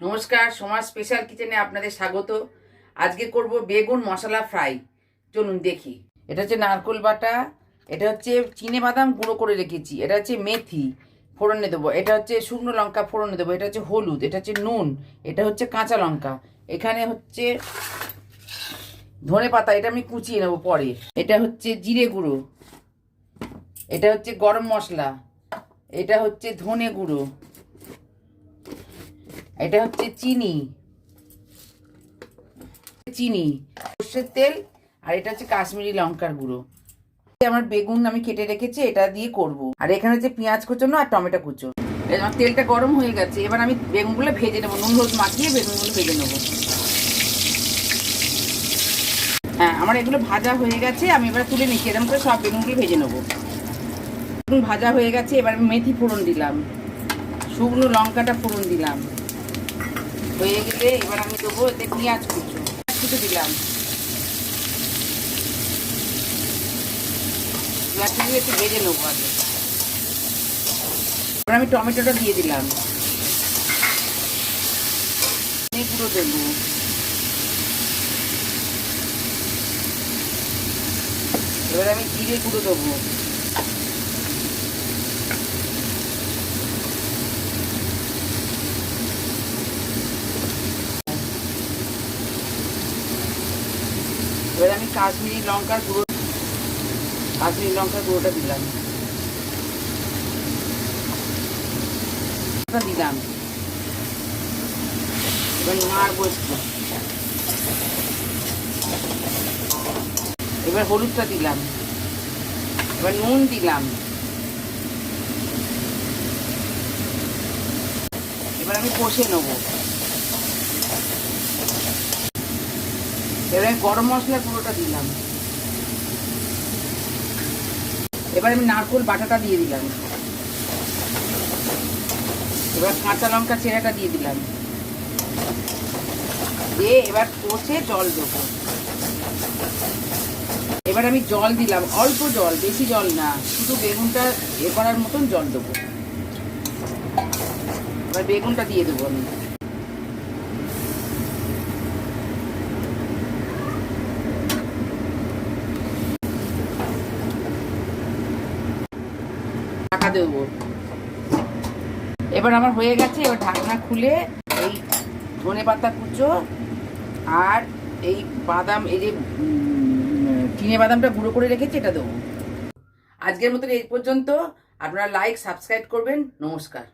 নমস্কার, সমাজ স্পেশাল কিচেনে আপনাদের স্বাগত। আজকে করব বেগুন মশলা ফ্রাই। চলুন দেখি। এটা হচ্ছে নারকোল বাটা, এটা হচ্ছে চিনে বাদাম গুঁড়ো করে রেখেছি, এটা হচ্ছে মেথি ফোড়নে দেবো, এটা হচ্ছে শুকনো লঙ্কা ফোড়নে দেবো, এটা হচ্ছে হলুদ, এটা হচ্ছে নুন, এটা হচ্ছে কাঁচা লঙ্কা, এখানে হচ্ছে ধনে পাতা, এটা আমি কুচিয়ে নেবো পরে, এটা হচ্ছে জিরে গুঁড়ো, এটা হচ্ছে গরম মশলা, এটা হচ্ছে ধনে গুঁড়ো, এটা হচ্ছে চিনি চিনি সর্ষের তেল, আর এটা হচ্ছে কাশ্মীরি লঙ্কার গুঁড়ো। আমার বেগুন আমি কেটে রেখেছি, এটা দিয়ে করব। আর এখানে হচ্ছে পেঁয়াজ কুচোনো আর টমেটো কুচো। আমার তেলটা গরম হয়ে গেছে, এবার আমি বেগুনগুলো ভেজে নেবো, নুন হলুদ মাখিয়ে বেগুনগুলো ভেজে নেবো। হ্যাঁ, আমার এগুলো ভাজা হয়ে গেছে, আমি এবার তুলে নিচ্ছি, এরকম করে সব বেগুনগুলো ভেজে নেবো। বেগুন ভাজা হয়ে গেছে, এবার আমি মেথি ফোড়ন দিলাম, শুকনো লঙ্কাটা ফোড়ন দিলাম, হয়ে গেলে এবার আমি দেবো এতে পেঁয়াজ কুচো দিলাম, পেঁয়াজটা দিয়ে একটু ভেজে নেবো আগে। এবার আমি টমেটোটা দিয়ে দিলাম, গুঁড়ো দেবো, এবার আমি জিরে গুঁড়ো দেবো, এবার আমি কাশ্মীরি লঙ্কার গুঁড়োটা দিলাম, দিলাম, এবার নাড়বো একটু, এবার হলুদটা দিলাম, এবার নুন দিলাম, এবার আমি কষে নেবো, এবার আমি গরম মশলার গুঁড়োটা দিলাম, এবার আমি নারকোল বাটাটা দিয়ে দিলাম, এবার কাঁচা লঙ্কা চেরাটা দিয়ে দিলাম, দিয়ে এবার কষে জল দেবো। এবার আমি জল দিলাম, অল্প জল, বেশি জল না, শুধু বেগুনটা করার মতন জল দেবো। এবার বেগুনটা দিয়ে দেবো আমি, ঢাকা দেবো। এবার আমার হয়ে গেছে, এবার ঢাকনা খুলে এই ধনে পাতা কুচো আর এই বাদাম, এই যে চিনে বাদামটা গুঁড়ো করে রেখেছি, এটা দেবো। আজকের মতন এই পর্যন্ত। আপনারা লাইক সাবস্ক্রাইব করবেন। নমস্কার।